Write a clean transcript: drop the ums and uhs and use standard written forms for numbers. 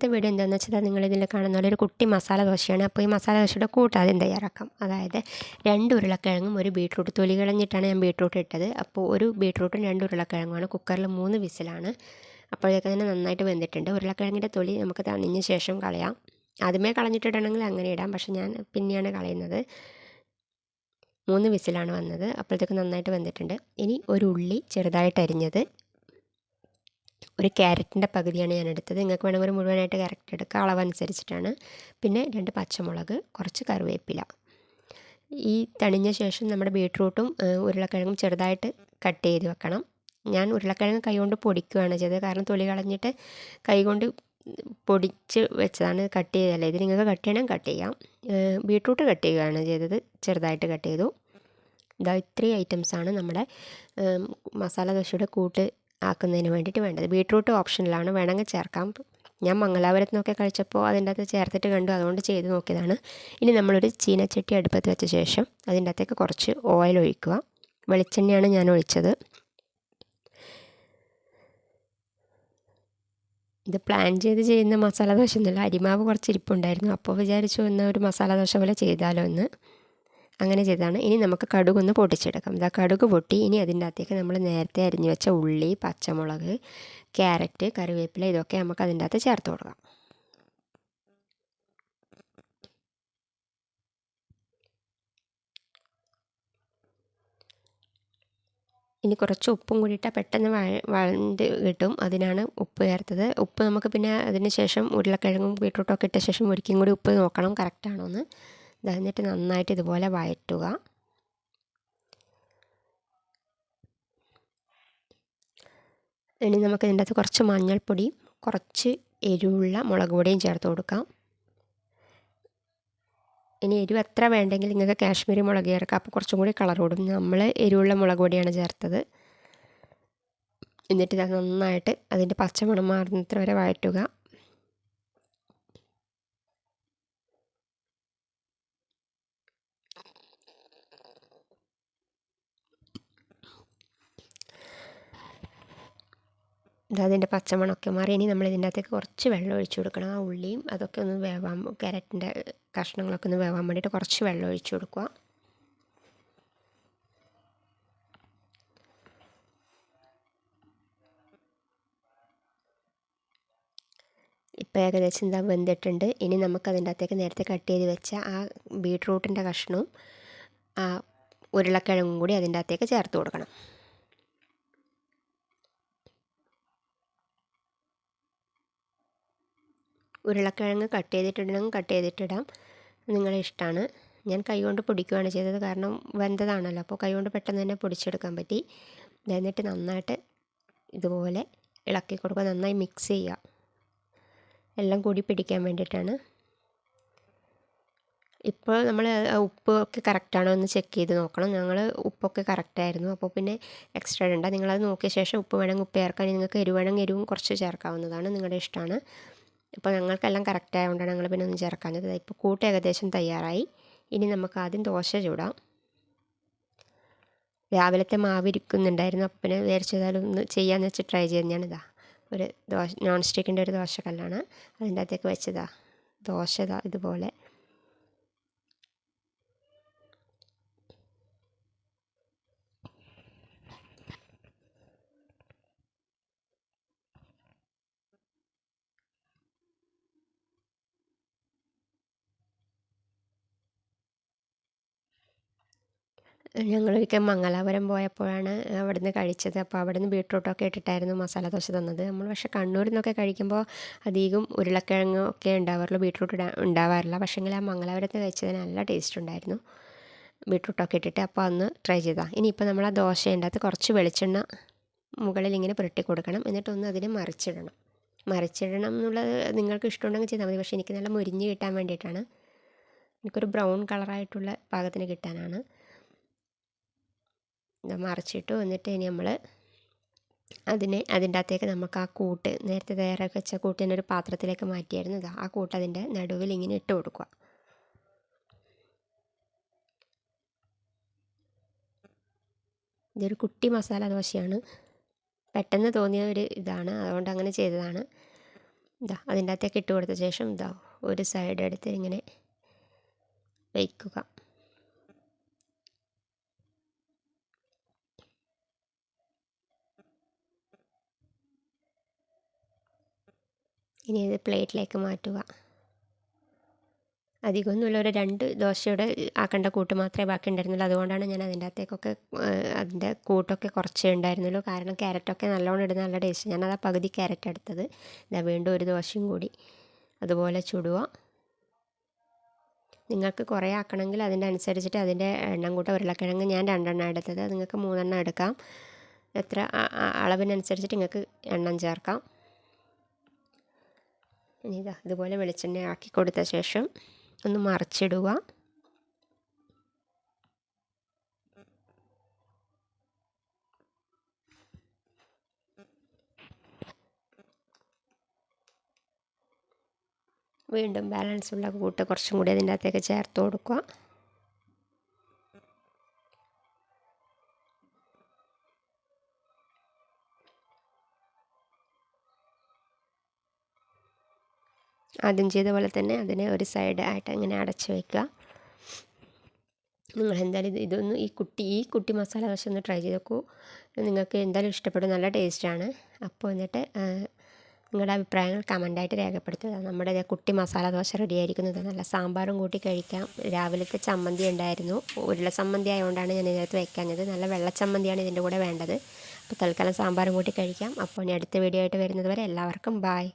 ഇന്നത്തെ വീഡിയോ എന്താണെന്ന് വെച്ചാൽ നിങ്ങളിതിൽ കാണുന്ന പോലെ ഒരു കുട്ടി മസാല ദോശയാണ്. അപ്പോൾ ഈ മസാല ദോശയുടെ കൂട്ട് ആദ്യം തയ്യാറാക്കാം. അതായത് 2 ഉരുളക്കിഴങ്ങും ഒരു ബീട്രൂട്ട് തൊലി കളഞ്ഞിട്ടാണ് ഞാൻ ബീട്രൂട്ട് ഇട്ടത്. അപ്പോൾ ഒരു ബീട്രൂട്ടും 2 ഉരുളക്കിഴങ്ങുമാണ്. കുക്കറിൽ 3 വിസിലാണ്. അപ്പോഴേക്ക് തന്നെ നന്നായിട്ട് വെന്തിട്ടുണ്ട്. ഉരുളക്കിഴങ്ങിൻ്റെ തൊലി നമുക്ക് തണിഞ്ഞ ശേഷം കളയാം. ആദ്യമേ കളഞ്ഞിട്ടിടണമെങ്കിൽ അങ്ങനെ ഇടാം, പക്ഷേ ഞാൻ പിന്നെയാണ് കളയുന്നത്. 3 വിസിലാണ് വന്നത്. അപ്പോഴത്തേക്ക് നന്നായിട്ട് വെന്തിട്ടുണ്ട്. ഇനി ഒരു ഉള്ളി ചെറുതായിട്ട് അരിഞ്ഞത്, ഒരു ക്യാരറ്റിൻ്റെ പകുതിയാണ് ഞാൻ എടുത്തത്. നിങ്ങൾക്ക് വേണമെങ്കിൽ ഒരു മുഴുവനായിട്ട് ക്യാരറ്റ് എടുക്കുക, അളവനുസരിച്ചിട്ടാണ്. പിന്നെ 2 പച്ചമുളക്, കുറച്ച് കറിവേപ്പില. ഈ തണിഞ്ഞ ശേഷം നമ്മുടെ ബീട്രൂട്ടും ഉരുളക്കിഴങ്ങും ചെറുതായിട്ട് കട്ട് ചെയ്ത് വെക്കണം. ഞാൻ ഉരുളക്കിഴങ്ങ് കൈകൊണ്ട് പൊടിക്കുകയാണ് ചെയ്തത്, കാരണം തൊലി കളഞ്ഞിട്ട് കൈകൊണ്ട് പൊടിച്ച് വെച്ചതാണ്, കട്ട് ചെയ്തതല്ല ഇത്. നിങ്ങൾക്ക് കട്ട് ചെയ്യണമെങ്കിൽ കട്ട് ചെയ്യാം. ബീട്രൂട്ട് കട്ട് ചെയ്യുകയാണ് ചെയ്തത്, ചെറുതായിട്ട് കട്ട് ചെയ്തു. ഇതാ ഇത്രയും ഐറ്റംസാണ് നമ്മുടെ മസാല ദോശയുടെ കൂട്ട് ആക്കുന്നതിന് വേണ്ടിയിട്ട് വേണ്ടത്. ബീട്രൂട്ട് ഓപ്ഷനിലാണ്, വേണമെങ്കിൽ ചേർക്കാം. ഞാൻ മംഗലാപുരത്ത് നിന്നൊക്കെ കഴിച്ചപ്പോൾ അതിൻ്റെ അകത്ത് ചേർത്തിട്ട് കണ്ടു, അതുകൊണ്ട് ചെയ്ത് നോക്കിയതാണ്. ഇനി നമ്മളൊരു ചീനച്ചട്ടി അടുപ്പത്ത് വെച്ച ശേഷം അതിൻ്റെ അകത്തേക്ക് കുറച്ച് ഓയിൽ ഒഴിക്കുക. വെളിച്ചെണ്ണയാണ് ഞാൻ ഒഴിച്ചത്. ഇത് പ്ലാൻ ചെയ്ത് ചെയ്യുന്ന മസാല ദോശ ഒന്നുമില്ല. അരിമാവ് കുറച്ച് ഇരിപ്പുണ്ടായിരുന്നു, അപ്പോൾ വിചാരിച്ചു എന്നാൽ ഒരു മസാല ദോശ പോലെ ചെയ്താലോ എന്ന്. അങ്ങനെ ചെയ്താണ്. ഇനി നമുക്ക് കടുകൊന്ന് പൊട്ടിച്ചെടുക്കാം. ഇതാ കടുക് പൊട്ടി. ഇനി അതിൻ്റെ അകത്തേക്ക് നമ്മൾ നേരത്തെ അരിഞ്ഞു വെച്ച ഉള്ളി, പച്ചമുളക്, ക്യാരറ്റ്, കറിവേപ്പില ഇതൊക്കെ നമുക്ക് അതിൻ്റെ അകത്ത് ചേർത്ത് കൊടുക്കാം. ഇനി കുറച്ച് ഉപ്പും കൂടി ഇട്ടാൽ പെട്ടെന്ന് വഴണ്ട് കിട്ടും, അതിനാണ് ഉപ്പ് ചേർത്തത്. ഉപ്പ് നമുക്ക് പിന്നെ അതിന് ശേഷം ഉരുളക്കിഴങ്ങും ബീട്രൂട്ടും ഒക്കെ ഇട്ട ശേഷം ഒരിക്കലും കൂടി ഉപ്പ് നോക്കണം കറക്റ്റാണോ എന്ന്. എന്നിട്ട് നന്നായിട്ട് ഇതുപോലെ വഴറ്റുക. ഇനി നമുക്ക് ഇതിൻ്റെ അകത്ത് കുറച്ച് മഞ്ഞൾപ്പൊടിയും കുറച്ച് എരിവുള്ള മുളക് പൊടിയും ചേർത്ത് കൊടുക്കാം. ഇനി എരിവ് എത്ര വേണ്ടെങ്കിൽ നിങ്ങൾക്ക് കാശ്മീരി മുളക് ചേർക്കാം, അപ്പോൾ കുറച്ചും കൂടി കളർ കൂടും. നമ്മൾ എരിവുള്ള മുളക് പൊടിയാണ് ചേർത്തത്. എന്നിട്ട് ഇത് നന്നായിട്ട് അതിൻ്റെ പച്ചമണം മാറുന്നത്ര വരെ വഴറ്റുക. അതിൻ്റെ പച്ചമണമൊക്കെ മാറി. ഇനി നമ്മൾ ഇതിൻ്റെ അകത്തേക്ക് കുറച്ച് വെള്ളം ഒഴിച്ചു കൊടുക്കണം. ആ ഉള്ളിയും അതൊക്കെ ഒന്ന് വേവാൻ, ക്യാരറ്റിൻ്റെ കഷ്ണങ്ങളൊക്കെ ഒന്ന് വേവാൻ വേണ്ടിയിട്ട് കുറച്ച് വെള്ളം ഒഴിച്ചു കൊടുക്കുക. ഇപ്പോൾ ഏകദേശം എന്താ വെന്തിട്ടുണ്ട്. ഇനി നമുക്കതിൻ്റെ അകത്തേക്ക് നേരത്തെ കട്ട് ചെയ്ത് വെച്ച ആ ബീട്രൂട്ടിൻ്റെ കഷ്ണവും ആ ഉരുളക്കിഴങ്ങും കൂടി അതിൻ്റെ അകത്തേക്ക് ചേർത്ത് കൊടുക്കണം. ഉരുളക്കിഴങ്ങ് കട്ട് ചെയ്തിട്ടിടണമെങ്കിൽ കട്ട് ചെയ്തിട്ടിടാം, നിങ്ങളുടെ ഇഷ്ടമാണ്. ഞാൻ കൈകൊണ്ട് പൊടിക്കുകയാണ് ചെയ്തത്, കാരണം വെന്തതാണല്ലോ, അപ്പോൾ കൈകൊണ്ട് പെട്ടെന്ന് തന്നെ പൊടിച്ചെടുക്കാൻ പറ്റി. എന്നിട്ട് നന്നായിട്ട് ഇതുപോലെ ഇളക്കി കൊടുക്കുക, നന്നായി മിക്സ് ചെയ്യുക, എല്ലാം കൂടി പിടിക്കാൻ വേണ്ടിയിട്ടാണ്. ഇപ്പോൾ നമ്മൾ ഉപ്പ് ഒക്കെ കറക്റ്റാണോ എന്ന് ചെക്ക് ചെയ്ത് നോക്കണം. ഞങ്ങൾ ഉപ്പൊക്കെ കറക്റ്റായിരുന്നു, അപ്പോൾ പിന്നെ എക്സ്ട്രാ ഇടണ്ട. നിങ്ങളത് നോക്കിയ ശേഷം ഉപ്പ് വേണമെങ്കിൽ ഉപ്പ് ചേർക്കാൻ, നിങ്ങൾക്ക് എരിവ് വേണമെങ്കിൽ എരിവും കുറച്ച് ചേർക്കാവുന്നതാണ്, നിങ്ങളുടെ ഇഷ്ടമാണ്. ഇപ്പോൾ ഞങ്ങൾക്കെല്ലാം കറക്റ്റ് ആയതുകൊണ്ടാണ് ഞങ്ങൾ പിന്നെ ഒന്നും ചേർക്കാഞ്ഞത്. ഇപ്പോൾ കൂട്ട് ഏകദേശം തയ്യാറായി. ഇനി നമുക്ക് ആദ്യം ദോശ ചൂടാം. രാവിലത്തെ മാവ് ഇരിക്കുന്നുണ്ടായിരുന്നു, അപ്പോൾ പിന്നെ വിചാരിച്ചതായാലും ഒന്ന് ചെയ്യാമെന്ന് വെച്ച് ട്രൈ ചെയ്യുന്നതാണ്. ഇതാ ഒരു നോൺ സ്റ്റിക്കിൻ്റെ ഒരു ദോശക്കല്ലാണ്, അതിൻ്റെ അകത്തേക്ക് വെച്ചതാ ദോശ ഇതുപോലെ. ഞങ്ങളൊരിക്കൽ മംഗലാപുരം പോയപ്പോഴാണ് അവിടുന്ന് കഴിച്ചത്. അപ്പോൾ അവിടുന്ന് ബീട്രൂട്ടൊക്കെ ഇട്ടിട്ടായിരുന്നു മസാല ദോശ തന്നത്. നമ്മൾ പക്ഷേ കണ്ണൂരിൽ നിന്നൊക്കെ കഴിക്കുമ്പോൾ അധികം ഉരുളക്കിഴങ്ങ് ഒക്കെ ഉണ്ടാവാറുള്ളൂ, ബീട്രൂട്ട് ഉണ്ടാവാറില്ല. പക്ഷേങ്കിൽ ആ മംഗലാപുരത്ത് കഴിച്ചതിന് നല്ല ടേസ്റ്റ് ഉണ്ടായിരുന്നു, ബീട്രൂട്ടൊക്കെ ഇട്ടിട്ട്. അപ്പോൾ അന്ന് ട്രൈ ചെയ്താൽ. ഇനിയിപ്പോൾ നമ്മൾ ആ ദോശേൻ്റെ അകത്ത് കുറച്ച് വെളിച്ചെണ്ണ മുകളിൽ ഇങ്ങനെ പുരട്ടി കൊടുക്കണം. എന്നിട്ടൊന്ന് അതിനെ മറിച്ചിടണം എന്നുള്ളത് നിങ്ങൾക്ക് ഇഷ്ടമുണ്ടെങ്കിൽ ചെയ്താൽ മതി. പക്ഷേ എനിക്ക് നല്ല മുരിഞ്ഞ് കിട്ടാൻ വേണ്ടിയിട്ടാണ്, എനിക്കൊരു ബ്രൗൺ കളറായിട്ടുള്ള പാകത്തിന് കിട്ടാനാണ്. ഇത് മറിച്ചിട്ടു. എന്നിട്ട് ഇനി നമ്മൾ അതിൻ്റെ അകത്തേക്ക് നമുക്ക് ആ കൂട്ട് നേരത്തെ തയ്യാറാക്കി വെച്ച കൂട്ട് തന്നെ ഒരു പാത്രത്തിലേക്ക് മാറ്റിയായിരുന്നു. ഇതാ ആ കൂട്ട് അതിൻ്റെ നടുവിൽ ഇങ്ങനെ ഇട്ട് കൊടുക്കുക. ഇതൊരു കുട്ടി മസാല ദോശയാണ്, പെട്ടെന്ന് തോന്നിയ ഒരു ഇതാണ്, അതുകൊണ്ട് അങ്ങനെ ചെയ്തതാണ്. ഇതാ അതിൻ്റെ അകത്തേക്ക് ഇട്ട് കൊടുത്ത ശേഷം ഇതാ ഒരു സൈഡ് എടുത്ത് ഇങ്ങനെ വയ്ക്കുക. ഇനി ഇത് പ്ലേറ്റിലേക്ക് മാറ്റുക. അധികമൊന്നുമില്ല, ഒരു 2 ദോശയുടെ ആക്കേണ്ട കൂട്ട് മാത്രമേ ബാക്കി ഉണ്ടായിരുന്നുള്ളൂ. അതുകൊണ്ടാണ് ഞാൻ അതിൻ്റെ അകത്തേക്കൊക്കെ അതിൻ്റെ കൂട്ടൊക്കെ കുറച്ചേ ഉണ്ടായിരുന്നുള്ളൂ. കാരണം ക്യാരറ്റൊക്കെ നല്ലോണം ഇടുന്ന നല്ല ടേസ്റ്റ്. ഞാനത് പകുതി ക്യാരറ്റ് എടുത്തത്. ഇതാ വീണ്ടും ഒരു ദോശയും കൂടി അതുപോലെ ചുടുക. നിങ്ങൾക്ക് കുറേ ആക്കണമെങ്കിൽ അതിൻ്റെ അനുസരിച്ചിട്ട് അതിൻ്റെ എണ്ണം കൂട്ടം. ഉരുളക്കിഴങ്ങ് ഞാൻ 2 എണ്ണം എടുത്തത്, നിങ്ങൾക്ക് 3 എണ്ണം എടുക്കാം. എത്ര അളവിനനുസരിച്ചിട്ട് നിങ്ങൾക്ക് എണ്ണം ചേർക്കാം. ഇനി ഇതാ ഇതുപോലെ വെളിച്ചെണ്ണ ആക്കി കൊടുത്ത ശേഷം ഒന്ന് മറിച്ചിടുക. വീണ്ടും ബാലൻസുള്ള കൂട്ട് കുറച്ചും കൂടി അതിൻ്റെ അകത്തേക്ക് ചേർത്ത് കൊടുക്കുക. ആദ്യം ചെയ്ത പോലെ തന്നെ അതിനെ ഒരു സൈഡ് ആയിട്ട് ഇങ്ങനെ അടച്ച് വയ്ക്കുക. നിങ്ങൾ എന്തായാലും ഇതൊന്ന് ഈ കുട്ടി മസാല ദോശ ഒന്ന് ട്രൈ ചെയ്ത് നോക്കൂ. നിങ്ങൾക്ക് എന്തായാലും ഇഷ്ടപ്പെടും, നല്ല ടേസ്റ്റാണ്. അപ്പോൾ എന്നിട്ട് നിങ്ങളുടെ അഭിപ്രായങ്ങൾ കമൻ്റായിട്ട് രേഖപ്പെടുത്തുക. നമ്മുടെ കുട്ടി മസാല ദോശ റെഡി ആയിരിക്കുന്നത്. നല്ല സാമ്പാറും കൂട്ടി കഴിക്കാം. രാവിലത്തെ ചമ്മന്തി ഉണ്ടായിരുന്നു, ഉരുള ചമ്മന്തി ആയതുകൊണ്ടാണ് ഞാൻ ഇതിനകത്ത് വയ്ക്കാഞ്ഞത്. നല്ല വെള്ള ചമ്മന്തിയാണ് ഇതിൻ്റെ കൂടെ വേണ്ടത്. അപ്പോൾ തൽക്കാലം സാമ്പാറും കൂട്ടി കഴിക്കാം. അപ്പോൾ ഇനി അടുത്ത വീഡിയോ ആയിട്ട് വരുന്നത് വരെ എല്ലാവർക്കും ബായ്.